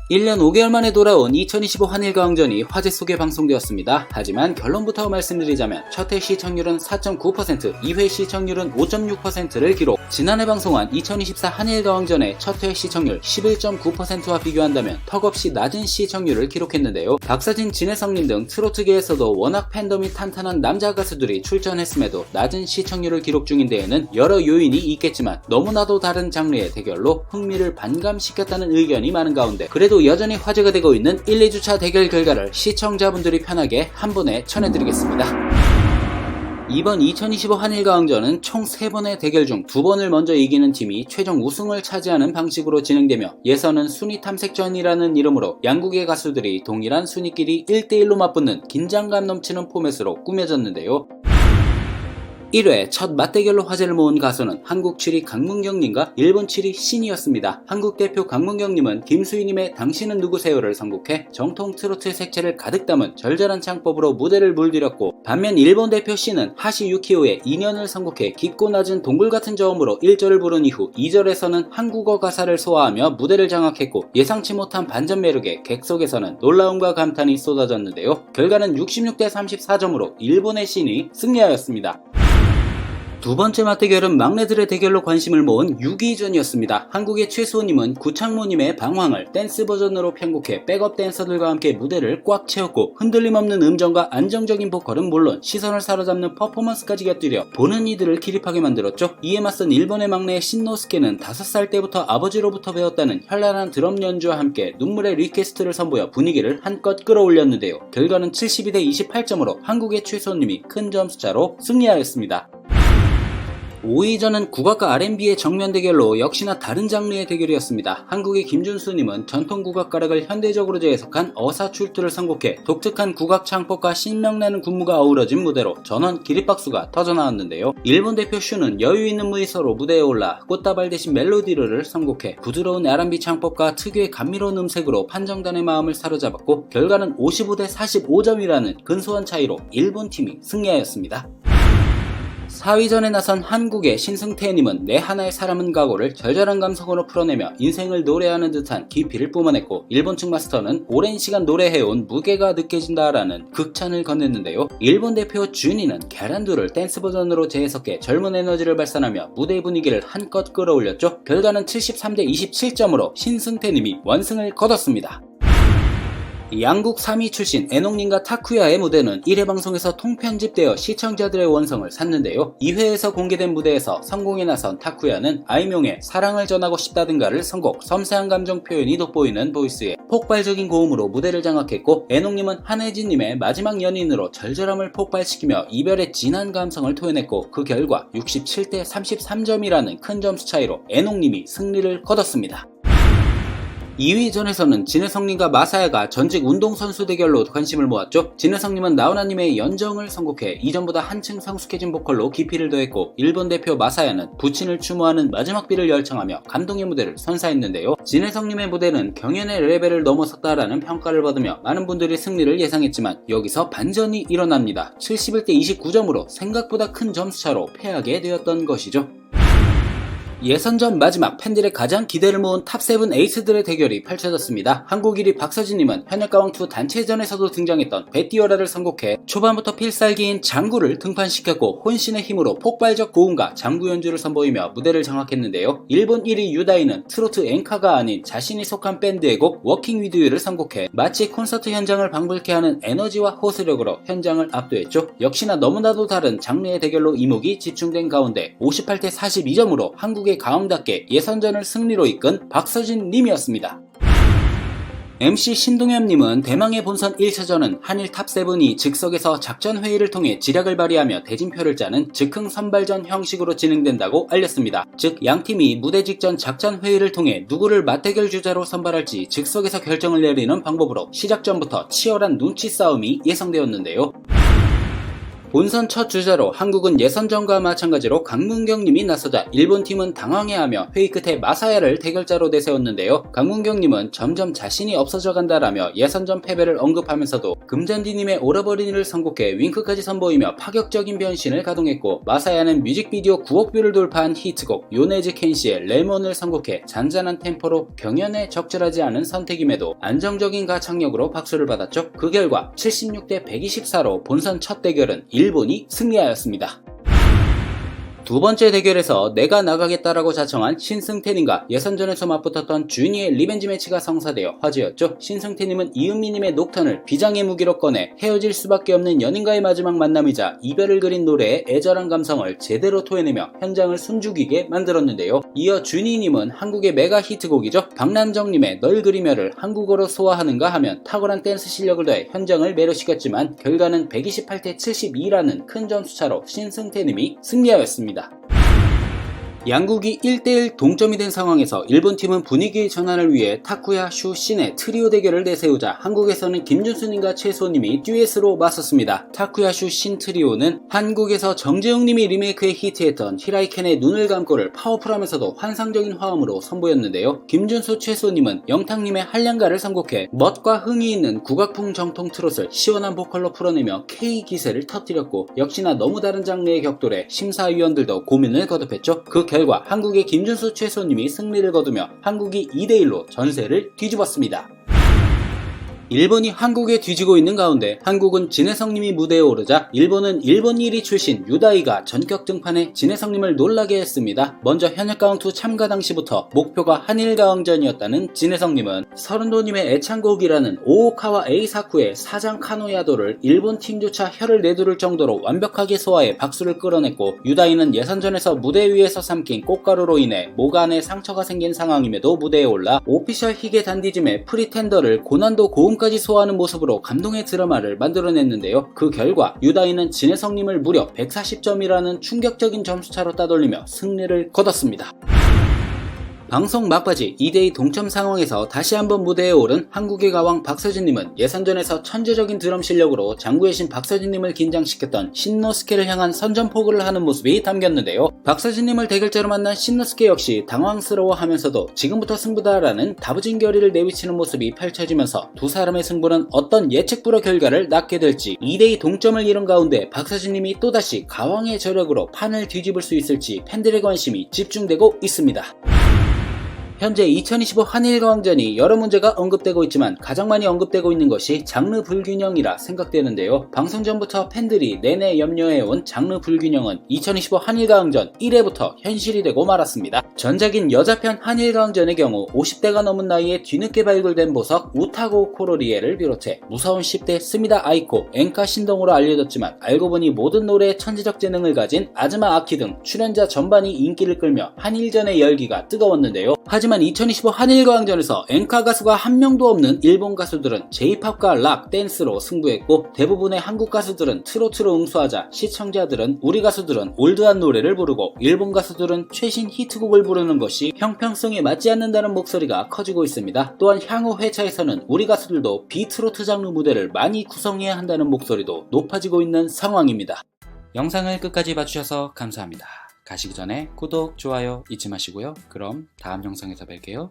1년 5개월 만에 돌아온 2025 한일가왕전이 화제 속에 방송되었습니다. 하지만 결론부터 말씀드리자면 첫회 시청률은 4.9%, 2회 시청률은 5.6%를 기록. 지난해 방송한 2024 한일가왕전의 첫회 시청률 11.9%와 비교한다면 턱없이 낮은 시청률을 기록했는데요. 박서진, 진해성님 등 트로트계에서도 워낙 팬덤이 탄탄한 남자 가수들이 출전했음에도 낮은 시청률을 기록 중인 데에는 여러 요인이 있겠지만 너무나도 다른 장르의 대결로 흥미를 반감시켰다는 의견이 많은 가운데 그래도 여전히 화제가 되고 있는 1, 2주차 대결 결과를 시청자분들이 편하게 한 번에 전해드리겠습니다. 이번 2025 한일가왕전은 총 3번의 대결 중 2번을 먼저 이기는 팀이 최종 우승을 차지하는 방식으로 진행되며 예선은 순위 탐색전이라는 이름으로 양국의 가수들이 동일한 순위끼리 1대1로 맞붙는 긴장감 넘치는 포맷으로 꾸며졌는데요. 1회 첫 맞대결로 화제를 모은 가수는 한국 7위 강문경님과 일본 7위 신이었습니다. 한국 대표 강문경님은 김수희님의 당신은 누구세요를 선곡해 정통 트로트 색채를 가득 담은 절절한 창법으로 무대를 물들였고, 반면 일본 대표 신은 하시 유키오의 인연을 선곡해 깊고 낮은 동굴같은 저음으로 1절을 부른 이후 2절에서는 한국어 가사를 소화하며 무대를 장악했고, 예상치 못한 반전 매력에 객석에서는 놀라움과 감탄이 쏟아졌는데요. 결과는 66대 34점으로 일본의 신이 승리하였습니다. 두 번째 맞대결은 막내들의 대결로 관심을 모은 6위전이었습니다. 한국의 최수호님은 구창모님의 방황을 댄스 버전으로 편곡해 백업 댄서들과 함께 무대를 꽉 채웠고, 흔들림 없는 음정과 안정적인 보컬은 물론 시선을 사로잡는 퍼포먼스까지 곁들여 보는 이들을 기립하게 만들었죠. 이에 맞선 일본의 막내 신노스케는 5살 때부터 아버지로부터 배웠다는 현란한 드럼 연주와 함께 눈물의 리퀘스트를 선보여 분위기를 한껏 끌어올렸는데요. 결과는 72대 28점으로 한국의 최수호님이 큰 점수차로 승리하였습니다. 5위전은 국악과 R&B의 정면 대결로 역시나 다른 장르의 대결이었습니다. 한국의 김준수님은 전통 국악가락을 현대적으로 재해석한 어사출두를 선곡해 독특한 국악 창법과 신명나는 군무가 어우러진 무대로 전원 기립박수가 터져나왔는데요. 일본 대표 슈는 여유 있는 무이서로 무대에 올라 꽃다발 대신 멜로디를 선곡해 부드러운 R&B 창법과 특유의 감미로운 음색으로 판정단의 마음을 사로잡았고, 결과는 55대 45점이라는 근소한 차이로 일본 팀이 승리하였습니다. 4위전에 나선 한국의 신승태님은 내 하나의 사람은 각오를 절절한 감성으로 풀어내며 인생을 노래하는 듯한 깊이를 뿜어냈고, 일본 측 마스터는 오랜 시간 노래해온 무게가 느껴진다라는 극찬을 건넸는데요. 일본 대표 준이는 계란두를 댄스 버전으로 재해석해 젊은 에너지를 발산하며 무대 분위기를 한껏 끌어올렸죠. 결과는 73대 27점으로 신승태님이 원승을 거뒀습니다. 양국 3위 출신 애녹님과 타쿠야의 무대는 1회 방송에서 통편집되어 시청자들의 원성을 샀는데요. 2회에서 공개된 무대에서 성공에 나선 타쿠야는 아이명의 사랑을 전하고 싶다든가를 선곡, 섬세한 감정 표현이 돋보이는 보이스에 폭발적인 고음으로 무대를 장악했고, 애녹님은 한혜진님의 마지막 연인으로 절절함을 폭발시키며 이별의 진한 감성을 토해냈고, 그 결과 67대 33점이라는 큰 점수 차이로 애녹님이 승리를 거뒀습니다. 2위전에서는 진해성님과 마사야가 전직 운동선수 대결로 관심을 모았죠. 진해성님은 나훈아님의 연정을 선곡해 이전보다 한층 성숙해진 보컬로 깊이를 더했고, 일본 대표 마사야는 부친을 추모하는 마지막 비를 열창하며 감동의 무대를 선사했는데요. 진해성님의 무대는 경연의 레벨을 넘어섰다라는 평가를 받으며 많은 분들이 승리를 예상했지만 여기서 반전이 일어납니다. 71대 29점으로 생각보다 큰 점수차로 패하게 되었던 것이죠. 예선전 마지막 팬들의 가장 기대를 모은 탑7 에이스들의 대결이 펼쳐졌습니다. 한국 1위 박서진님은 현역가왕2 단체전에서도 등장했던 베띠오라를 선곡해 초반부터 필살기인 장구를 등판시켰고, 혼신의 힘으로 폭발적 고음과 장구 연주를 선보이며 무대를 장악했는데요. 일본 1위 유다이는 트로트 앵카가 아닌 자신이 속한 밴드의 곡 워킹 위드 유를 선곡해 마치 콘서트 현장을 방불케 하는 에너지와 호소력으로 현장을 압도했죠. 역시나 너무나도 다른 장르의 대결로 이목이 집중된 가운데 58대 42점으로 한국의 가왕답게 예선전을 승리로 이끈 박서진 님이었습니다. MC 신동엽님은 대망의 본선 1차전은 한일 탑7이 즉석에서 작전회의를 통해 지략을 발휘하며 대진표를 짜는 즉흥 선발전 형식으로 진행된다고 알렸습니다. 즉 양팀이 무대 직전 작전회의를 통해 누구를 맞대결 주자로 선발할지 즉석에서 결정을 내리는 방법으로 시작 전부터 치열한 눈치 싸움이 예상되었는데요. 본선 첫 주자로 한국은 예선전과 마찬가지로 강문경님이 나서자 일본 팀은 당황해하며 회의 끝에 마사야를 대결자로 내세웠는데요. 강문경님은 점점 자신이 없어져 간다라며 예선전 패배를 언급하면서도 금잔디님의 오라버니를 선곡해 윙크까지 선보이며 파격적인 변신을 가동했고, 마사야는 뮤직비디오 9억 뷰를 돌파한 히트곡 요네즈 켄시의 레몬을 선곡해 잔잔한 템포로 경연에 적절하지 않은 선택임에도 안정적인 가창력으로 박수를 받았죠. 그 결과 76대 124로 본선 첫 대결은 일본이 승리하였습니다. 두 번째 대결에서 내가 나가겠다라고 자청한 신승태님과 예선전에서 맞붙었던 준이의 리벤지 매치가 성사되어 화제였죠. 신승태님은 이은미님의 녹턴을 비장의 무기로 꺼내 헤어질 수밖에 없는 연인과의 마지막 만남이자 이별을 그린 노래의 애절한 감성을 제대로 토해내며 현장을 숨죽이게 만들었는데요. 이어 준이님은 한국의 메가 히트곡이죠. 박남정님의 널 그리며를 한국어로 소화하는가 하면 탁월한 댄스 실력을 더해 현장을 매료시켰지만 결과는 128대 72라는 큰 점수차로 신승태님이 승리하였습니다. 양국이 1대1 동점이 된 상황에서 일본팀은 분위기 전환을 위해 타쿠야, 슈, 신의 트리오 대결을 내세우자 한국에서는 김준수님과 최소님이 듀엣으로 맞섰습니다. 타쿠야, 슈, 신 트리오는 한국에서 정재웅님이 리메이크에 히트했던 히라이켄의 눈을 감고를 파워풀하면서도 환상적인 화음으로 선보였는데요. 김준수, 최소님은 영탁님의 한량가를 선곡해 멋과 흥이 있는 국악풍 정통 트롯을 시원한 보컬로 풀어내며 K기세를 터뜨렸고, 역시나 너무 다른 장르의 격돌에 심사위원들도 고민을 거듭했죠. 그 결과 한국의 김준수 최소님이 승리를 거두며 한국이 2대1로 전세를 뒤집었습니다. 일본이 한국에 뒤지고 있는 가운데 한국은 진해성님이 무대에 오르자 일본은 일본 1위 출신 유다이가 전격 등판해 진해성님을 놀라게 했습니다. 먼저 현역가왕2 참가 당시부터 목표가 한일가왕전이었다는 진해성님은 서른도님의 애창곡이라는 오오카와 에이사쿠의 사장 카노야도를 일본 팀조차 혀를 내두를 정도로 완벽하게 소화해 박수를 끌어냈고, 유다이는 예선전에서 무대 위에서 삼킨 꽃가루로 인해 목 안에 상처가 생긴 상황임에도 무대에 올라 오피셜 희게 단디즘의 프리텐더를 고난도 고음 까지 소화하는 모습으로 감동의 드라마를 만들어냈는데요. 그 결과 유다이는 진해성님을 무려 140점이라는 충격적인 점수차로 따돌리며 승리를 거뒀습니다. 방송 막바지 2대2 동점 상황에서 다시 한번 무대에 오른 한국의 가왕 박서진님은 예선전에서 천재적인 드럼 실력으로 장구의 신 박서진님을 긴장시켰던 신노스케를 향한 선전포고를 하는 모습이 담겼는데요. 박서진님을 대결자로 만난 신노스케 역시 당황스러워하면서도 지금부터 승부다라는 다부진 결의를 내비치는 모습이 펼쳐지면서 두 사람의 승부는 어떤 예측 불허 결과를 낳게 될지, 2대2 동점을 이룬 가운데 박서진님이 또다시 가왕의 저력으로 판을 뒤집을 수 있을지 팬들의 관심이 집중되고 있습니다. 현재 2025 한일가왕전이 여러 문제가 언급되고 있지만 가장 많이 언급되고 있는 것이 장르 불균형이라 생각되는데요. 방송 전부터 팬들이 내내 염려해온 장르 불균형은 2025 한일가왕전 1회부터 현실이 되고 말았습니다. 전작인 여자편 한일가왕전의 경우 50대가 넘은 나이에 뒤늦게 발굴된 보석 우타고 코로리에를 비롯해 무서운 10대 스미다 아이코, 엔카 신동으로 알려졌지만 알고 보니 모든 노래에 천재적 재능을 가진 아즈마 아키 등 출연자 전반이 인기를 끌며 한일전의 열기가 뜨거웠는데요. 하지만 2025 한일가왕전에서 엔카 가수가 한 명도 없는 일본 가수들은 J-팝과 락, 댄스로 승부했고, 대부분의 한국 가수들은 트로트로 응수하자 시청자들은 우리 가수들은 올드한 노래를 부르고 일본 가수들은 최신 히트곡을 부르는 것이 형평성에 맞지 않는다는 목소리가 커지고 있습니다. 또한 향후 회차에서는 우리 가수들도 비트로트 장르 무대를 많이 구성해야 한다는 목소리도 높아지고 있는 상황입니다. 영상을 끝까지 봐주셔서 감사합니다. 가시기 전에 구독, 좋아요 잊지 마시고요. 그럼 다음 영상에서 뵐게요.